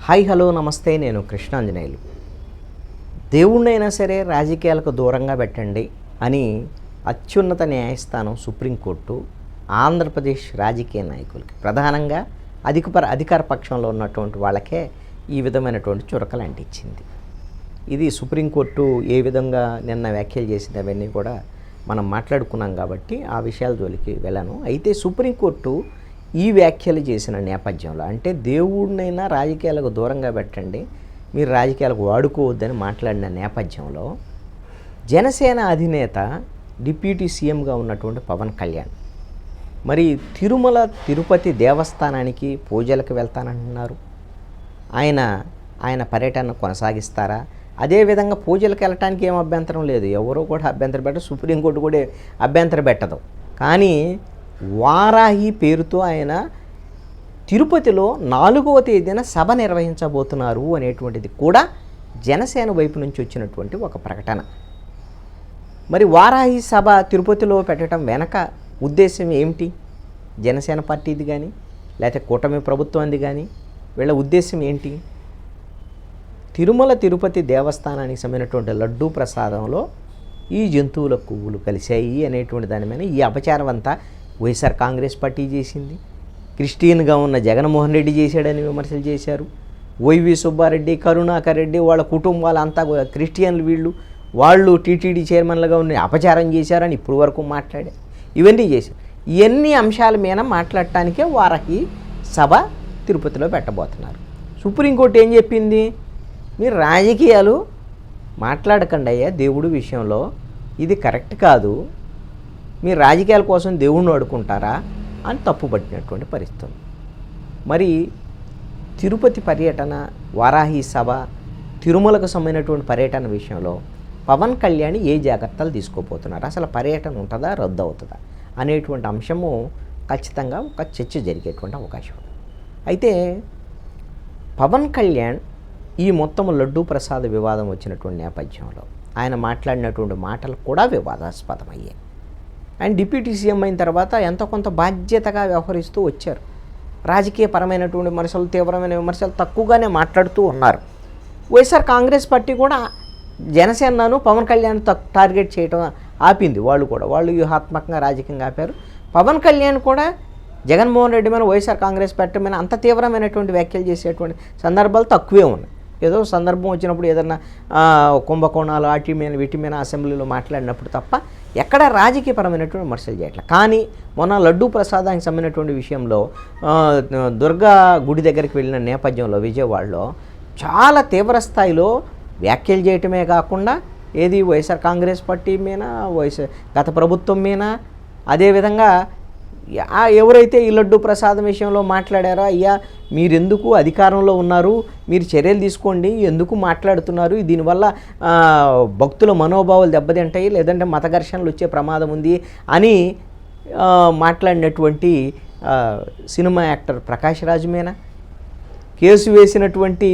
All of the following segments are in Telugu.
హాయ్ హలో నమస్తే, నేను కృష్ణాంజనేయులు. దేవుణ్ణైనా సరే రాజకీయాలకు దూరంగా పెట్టండి అని అత్యున్నత న్యాయస్థానం సుప్రీంకోర్టు ఆంధ్రప్రదేశ్ రాజకీయ నాయకులకి, ప్రధానంగా అధికార పక్షంలో ఉన్నటువంటి వాళ్ళకే ఈ విధమైనటువంటి చురకలు అంటించింది. ఇది సుప్రీంకోర్టు ఏ విధంగా నిన్న వ్యాఖ్యలు చేసింది అవన్నీ కూడా మనం మాట్లాడుకున్నాం కాబట్టి ఆ విషయాల జోలికి వెళ్ళను. అయితే సుప్రీంకోర్టు ఈ వ్యాఖ్యలు చేసిన నేపథ్యంలో, అంటే దేవుడినైనా రాజకీయాలకు దూరంగా పెట్టండి, మీరు రాజకీయాలకు వాడుకోవద్దని మాట్లాడిన నేపథ్యంలో జనసేన అధినేత డిప్యూటీ సీఎంగా ఉన్నటువంటి పవన్ కళ్యాణ్ మరి తిరుమల తిరుపతి దేవస్థానానికి పూజలకు వెళ్తానంటున్నారు. ఆయన పర్యటన కొనసాగిస్తారా? అదేవిధంగా పూజలకు వెళ్ళటానికి ఏం అభ్యంతరం లేదు, ఎవరో కూడా అభ్యంతరం పెట్టదు, సుప్రీంకోర్టు కూడా అభ్యంతరం పెట్టదు. కానీ వారాహి పేరుతో ఆయన తిరుపతిలో 4వ తేదీన సభ నిర్వహించబోతున్నారు అనేటువంటిది కూడా జనసేన వైపు నుంచి వచ్చినటువంటి ఒక ప్రకటన. మరి వారాహి సభ తిరుపతిలో పెట్టడం వెనక ఉద్దేశం ఏమిటి? జనసేన పార్టీది కానీ లేకపోతే కూటమి ప్రభుత్వంది కానీ వీళ్ళ ఉద్దేశం ఏంటి? తిరుమల తిరుపతి దేవస్థానానికి సంబంధించినటువంటి లడ్డూ ప్రసాదంలో ఈ జంతువుల కొవ్వులు కలిశాయి అనేటువంటి దాని మీద ఈ అపచారం అంతా వైఎస్ఆర్ కాంగ్రెస్ పార్టీ చేసింది. క్రిస్టియన్గా ఉన్న జగన్మోహన్ రెడ్డి చేశాడని విమర్శలు చేశారు. వైవి సుబ్బారెడ్డి, కరుణాకర్ రెడ్డి వాళ్ళ కుటుంబాలంతా క్రిస్టియన్లు, వాళ్ళు టీటీడీ చైర్మన్లుగా ఉన్న అపచారం చేశారని ఇప్పుడు వరకు మాట్లాడారు. ఇవన్నీ చేశారు. ఇవన్నీ అంశాల మీద మాట్లాడటానికే వారాహి సభ తిరుపతిలో పెట్టబోతున్నారు. సుప్రీంకోర్టు ఏం చెప్పింది? మీరు రాజకీయాలు మాట్లాడకండి అయ్యా, దేవుడి విషయంలో ఇది కరెక్ట్ కాదు, మీరు రాజకీయాల కోసం దేవుణ్ణి అడుకుంటారా అని తప్పుపట్టినటువంటి పరిస్థితి. మరి తిరుపతి పర్యటన, వారాహి సభ, తిరుమలకు సంబంధించినటువంటి పర్యటన విషయంలో పవన్ కళ్యాణ్ ఏ జాగ్రత్తలు తీసుకోబోతున్నారు? అసలు పర్యటన ఉంటుందా, రద్దు అవుతుందా అనేటువంటి అంశము ఖచ్చితంగా ఒక చర్చ జరిగేటువంటి అవకాశం ఉంది. అయితే పవన్ కళ్యాణ్ ఈ మొత్తం లడ్డూ ప్రసాద వివాదం వచ్చినటువంటి నేపథ్యంలో ఆయన మాట్లాడినటువంటి మాటలు కూడా వివాదాస్పదమయ్యాయి. ఆయన డిప్యూటీ సీఎం అయిన తర్వాత ఎంతో కొంత బాధ్యతగా వ్యవహరిస్తూ వచ్చారు. రాజకీయపరమైనటువంటి విమర్శలు, తీవ్రమైన విమర్శలు తక్కువగానే మాట్లాడుతూ ఉన్నారు. వైఎస్ఆర్ కాంగ్రెస్ పార్టీ కూడా జనసేనను పవన్ కళ్యాణ్ టార్గెట్ చేయడం ఆపింది. వాళ్ళు వ్యూహాత్మకంగా రాజకీయంగా ఆపారు. పవన్ కళ్యాణ్ కూడా జగన్మోహన్ రెడ్డి మీద, వైఎస్ఆర్ కాంగ్రెస్ పార్టీ మీద అంత తీవ్రమైనటువంటి వ్యాఖ్యలు చేసేటువంటి సందర్భాలు తక్కువే ఉన్నాయి. ఏదో సందర్భం వచ్చినప్పుడు ఏదన్నా కుంభకోణాలు వీటి మీద అసెంబ్లీలో మాట్లాడినప్పుడు తప్ప ఎక్కడ రాజకీయపరమైనటువంటి విమర్శలు చేయట్లేదు. కానీ మొన్న లడ్డూ ప్రసాదానికి సంబంధించినటువంటి విషయంలో దుర్గా గుడి దగ్గరికి వెళ్ళిన నేపథ్యంలో విజయవాడలో చాలా తీవ్ర స్థాయిలో వ్యాఖ్యలు చేయటమే కాకుండా ఏది వైఎస్ఆర్ కాంగ్రెస్ పార్టీ మీద, గత ప్రభుత్వం మీద, అదేవిధంగా ఎవరైతే ఈ లడ్డూ ప్రసాదం విషయంలో మాట్లాడారో, అయ్యా మీరెందుకు అధికారంలో ఉన్నారు, మీరు చర్యలు తీసుకోండి, ఎందుకు మాట్లాడుతున్నారు, దీనివల్ల భక్తుల మనోభావాలు దెబ్బతింటాయి, లేదంటే మత ఘర్షణలు వచ్చే ప్రమాదం ఉంది అని మాట్లాడినటువంటి సినిమా యాక్టర్ ప్రకాష్ రాజ్ మీద, కేసు వేసినటువంటి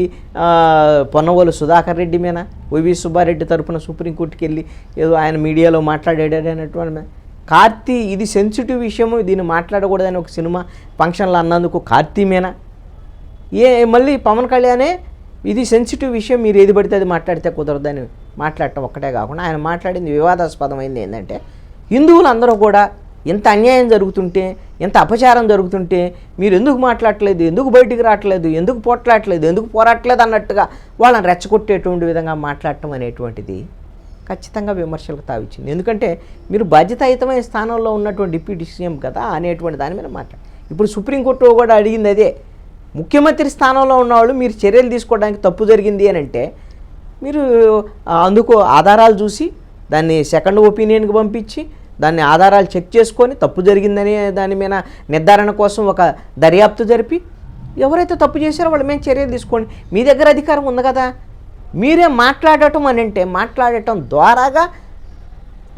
పొన్నవోలు సుధాకర్ రెడ్డి మీద, వైవి సుబ్బారెడ్డి తరపున సుప్రీంకోర్టుకి వెళ్ళి ఏదో ఆయన మీడియాలో మాట్లాడాడనేటువంటి కార్తీ, ఇది సెన్సిటివ్ విషయము, దీన్ని మాట్లాడకూడదని ఒక సినిమా ఫంక్షన్లో అన్నందుకు కార్తీ మీద మళ్ళీ పవన్ కళ్యాణే ఇది సెన్సిటివ్ విషయం, మీరు ఏది పడితే అది మాట్లాడితే కుదరదని మాట్లాడటం ఒక్కటే కాకుండా ఆయన మాట్లాడింది వివాదాస్పదమైంది. ఏంటంటే హిందువులు అందరూ కూడా ఎంత అన్యాయం జరుగుతుంటే, ఎంత అపచారం జరుగుతుంటే మీరు ఎందుకు మాట్లాడట్లేదు, ఎందుకు బయటికి రావట్లేదు, ఎందుకు పోట్లాడట్లేదు, ఎందుకు పోరాటలేదు అన్నట్టుగా వాళ్ళని రెచ్చగొట్టేటువంటి విధంగా మాట్లాడటం అనేటువంటిది ఖచ్చితంగా విమర్శలకు తావిచ్చింది. ఎందుకంటే మీరు బాధ్యతాయుతమైన స్థానంలో ఉన్నటువంటి డిప్యూటీ సీఎం కదా అనేటువంటి దాని మీద ఇప్పుడు సుప్రీంకోర్టు కూడా అడిగింది అదే. ముఖ్యమంత్రి స్థానంలో ఉన్నవాళ్ళు మీరు చర్యలు తీసుకోవడానికి తప్పు జరిగింది అని అంటే మీరు అందుకు ఆధారాలు చూసి దాన్ని సెకండ్ ఒపీనియన్కి పంపించి దాన్ని ఆధారాలు చెక్ చేసుకొని తప్పు జరిగిందనే దాని మీద నిర్ధారణ కోసం ఒక దర్యాప్తు జరిపి ఎవరైతే తప్పు చేశారో వాళ్ళ మీద చర్యలు తీసుకోండి. మీ దగ్గర అధికారం ఉంది కదా, మీరే మాట్లాడటం అని అంటే మాట్లాడటం ద్వారాగా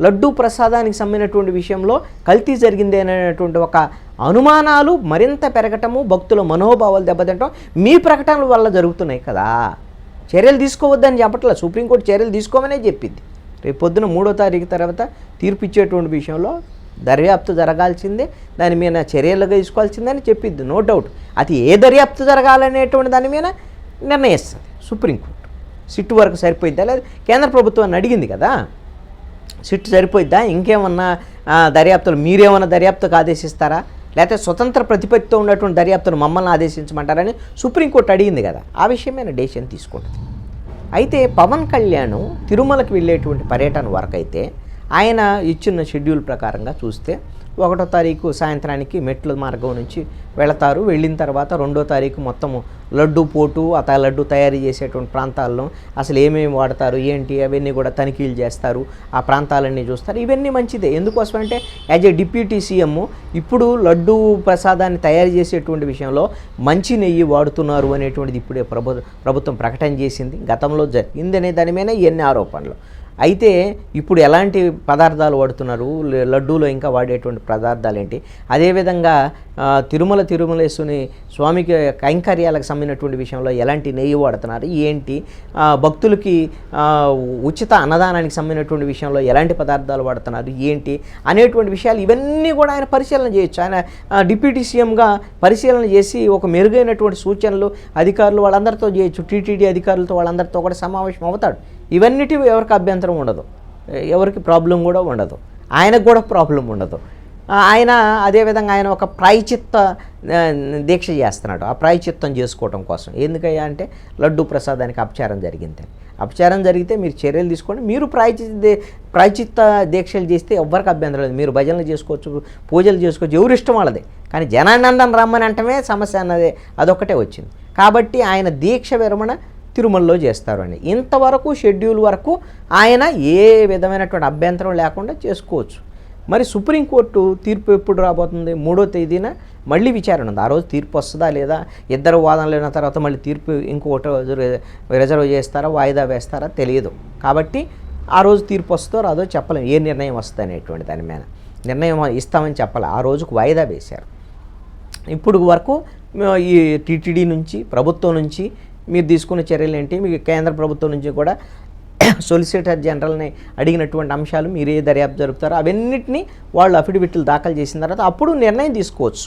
లడ్డూ ప్రసాదానికి సంబంధించినటువంటి విషయంలో కల్తీ జరిగింది అనేటువంటి ఒక అనుమానాలు మరింత పెరగటము, భక్తుల మనోభావాలు దెబ్బతింటం మీ ప్రకటనల వల్ల జరుగుతున్నాయి కదా. చర్యలు తీసుకోవద్దని చెప్పట్లేదు, సుప్రీంకోర్టు చర్యలు తీసుకోమనే చెప్పింది. రేపు పొద్దున 3వ తారీఖు తర్వాత తీర్పు ఇచ్చేటువంటి విషయంలో దర్యాప్తు జరగాల్సిందే, దాని మీద చర్యలుగా తీసుకోవాల్సిందని చెప్పింది, నో డౌట్. అది ఏ దర్యాప్తు జరగాలనేటువంటి దాని మీద నిర్ణయిస్తుంది సుప్రీంకోర్టు. సిట్టు వరకు సరిపోయిద్దా, లేదా కేంద్ర ప్రభుత్వాన్ని అడిగింది కదా, సిట్టు సరిపోయిద్దా, ఇంకేమన్నా దర్యాప్తులు మీరేమన్నా దర్యాప్తుకు ఆదేశిస్తారా, లేకపోతే స్వతంత్ర ప్రతిపత్తితో ఉన్నటువంటి దర్యాప్తును మమ్మల్ని ఆదేశించమంటారని సుప్రీంకోర్టు అడిగింది కదా, ఆ విషయమైన డెసిషన్ తీసుకుంటుంది. అయితే పవన్ కళ్యాణ్ తిరుమలకి వెళ్ళేటువంటి పర్యటన వరకు అయితే ఆయన ఇచ్చిన షెడ్యూల్ ప్రకారంగా చూస్తే 1వ తారీఖు సాయంత్రానికి మెట్ల మార్గం నుంచి వెళతారు. వెళ్ళిన తర్వాత 2వ తారీఖు మొత్తము లడ్డు పోటు లడ్డు తయారీ చేసేటువంటి ప్రాంతాల్లో అసలు ఏమేమి వాడతారు ఏంటి అవన్నీ కూడా తనిఖీలు చేస్తారు, ఆ ప్రాంతాలన్నీ చూస్తారు. ఇవన్నీ మంచిదే. ఎందుకోసం అంటే యాజ్ ఏ డిప్యూటీ సీఎం ఇప్పుడు లడ్డు ప్రసాదాన్ని తయారు చేసేటువంటి విషయంలో మంచి నెయ్యి వాడుతున్నారు అనేటువంటిది ఇప్పుడే ప్రభుత్వం ప్రకటన చేసింది. గతంలో జరిగింది అనే దాని మీద ఎన్ని ఆరోపణలు. అయితే ఇప్పుడు ఎలాంటి పదార్థాలు వాడుతున్నారు, లడ్డూలో ఇంకా వాడేటువంటి పదార్థాలు ఏంటి, అదేవిధంగా తిరుమలేశ్వరుని స్వామికి కైంకర్యాలకు సంబంధించినటువంటి విషయంలో ఎలాంటి నెయ్యి వాడుతున్నారు ఏంటి, భక్తులకి ఉచిత అన్నదానానికి సంబంధించినటువంటి విషయంలో ఎలాంటి పదార్థాలు వాడుతున్నారు ఏంటి అనేటువంటి విషయాలు ఇవన్నీ కూడా ఆయన పరిశీలన చేయొచ్చు. ఆయన డిప్యూటీ సీఎంగా పరిశీలన చేసి ఒక మెరుగైనటువంటి సూచనలు అధికారులు వాళ్ళందరితో చేయొచ్చు. టీటీడీ అధికారులతో వాళ్ళందరితో కూడా సమావేశం అవుతాడు. ఇవన్నిటి ఎవరికి అభ్యంతరం ఉండదు, ఎవరికి ప్రాబ్లం కూడా ఉండదు, ఆయనకు కూడా ప్రాబ్లం ఉండదు. ఆయన అదేవిధంగా ఆయన ఒక ప్రాయచిత్త దీక్ష చేస్తున్నాడు. ఆ ప్రాయచిత్తం చేసుకోవడం కోసం ఎందుకయ్యా అంటే లడ్డు ప్రసాదానికి అపచారం జరిగింది. అపచారం జరిగితే మీరు చర్యలు తీసుకోండి, మీరు ప్రాయచిత్త దీక్షలు చేస్తే ఎవ్వరికి అభ్యంతరం లేదు, మీరు భజనలు చేసుకోవచ్చు, పూజలు చేసుకోవచ్చు, ఎవరు ఇష్టం వాళ్ళదే. కానీ జనానందం రమ్మని అంటమే సమస్య అన్నదే అదొక్కటే వచ్చింది. కాబట్టి ఆయన దీక్ష విరమణ తిరుమలలో చేస్తారు అని ఇంతవరకు షెడ్యూల్ వరకు ఆయన ఏ విధమైనటువంటి అభ్యంతరం లేకుండా చేసుకోవచ్చు. మరి సుప్రీంకోర్టు తీర్పు ఎప్పుడు రాబోతుంది? 3వ తేదీన మళ్ళీ విచారణ ఉంది. ఆ రోజు తీర్పు వస్తుందా లేదా, ఇద్దరు వాదనలు అయిన తర్వాత మళ్ళీ తీర్పు ఇంకొకటి రోజు రిజర్వ్ చేస్తారా, వాయిదా వేస్తారా తెలియదు. కాబట్టి ఆ రోజు తీర్పు వస్తుందో రాదో చెప్పలేము, ఏ నిర్ణయం వస్తుంది అనేటువంటి దాని మీద నిర్ణయం ఇస్తామని చెప్పాలి. ఆ రోజుకు వాయిదా వేశారు. ఇప్పుడు వరకు ఈ టీటీడీ నుంచి ప్రభుత్వం నుంచి మీరు తీసుకున్న చర్యలు ఏంటి, మీకు కేంద్ర ప్రభుత్వం నుంచి కూడా సొలిసిటర్ జనరల్ని అడిగినటువంటి అంశాలు మీరు ఏ దర్యాప్తు జరుపుతారో అవన్నిటినీ వాళ్ళు అఫిడవిట్లు దాఖలు చేసిన తర్వాత అప్పుడు నిర్ణయం తీసుకోవచ్చు.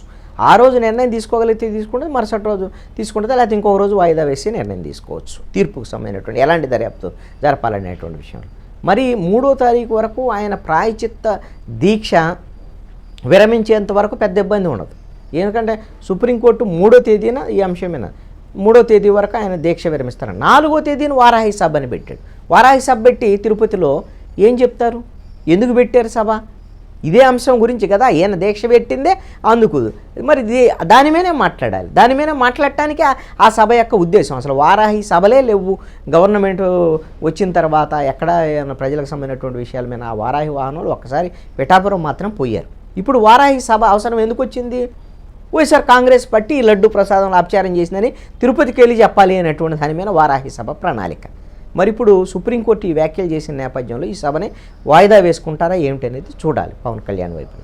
ఆ రోజు నిర్ణయం తీసుకోగలిగితే తీసుకుంటే మరుసటి రోజు తీసుకుంటే లేకపోతే ఇంకొక రోజు వాయిదా వేసి నిర్ణయం తీసుకోవచ్చు తీర్పుకు సంబంధించినటువంటి ఎలాంటి దర్యాప్తు జరపాలనేటువంటి విషయంలో. మరి 3వ తారీఖు వరకు ఆయన ప్రాయచిత్త దీక్ష విరమించేంత వరకు పెద్ద ఇబ్బంది ఉండదు. ఎందుకంటే సుప్రీంకోర్టు 3వ తేదీన ఈ అంశమైన 3వ తేదీ వరకు ఆయన దీక్ష విరమిస్తారు. 4వ తేదీన వారాహి సభ అని పెట్టాడు. వారాహి సభ పెట్టి తిరుపతిలో ఏం చెప్తారు, ఎందుకు పెట్టారు సభ? ఇదే అంశం గురించి కదా ఈయన దీక్ష పెట్టిందే అందుకు. మరి దాని మీదే మాట్లాడాలి. దాని మీద మాట్లాడటానికి ఆ సభ యొక్క ఉద్దేశం. అసలు వారాహి సభలే లేవు. గవర్నమెంట్ వచ్చిన తర్వాత ఎక్కడ ప్రజలకు సంబంధించినటువంటి విషయాల మీద ఆ వారాహి వాహనాలు ఒక్కసారి పిఠాపురం మాత్రం పోయారు. ఇప్పుడు వారాహి సభ అవసరం ఎందుకు వచ్చింది? వైఎస్ఆర్ కాంగ్రెస్ పార్టీ లడ్డు ప్రసాదంలో అపచారం చేసిందని తిరుపతికి వెళ్ళి చెప్పాలి అనేటువంటి దాని మీద వారాహి సభ ప్రణాళిక. మరి ఇప్పుడు సుప్రీంకోర్టు ఈ వ్యాఖ్యలు చేసిన నేపథ్యంలో ఈ సభని వాయిదా వేసుకుంటారా ఏమిటి అనేది చూడాలి పవన్ కళ్యాణ్ వైపు.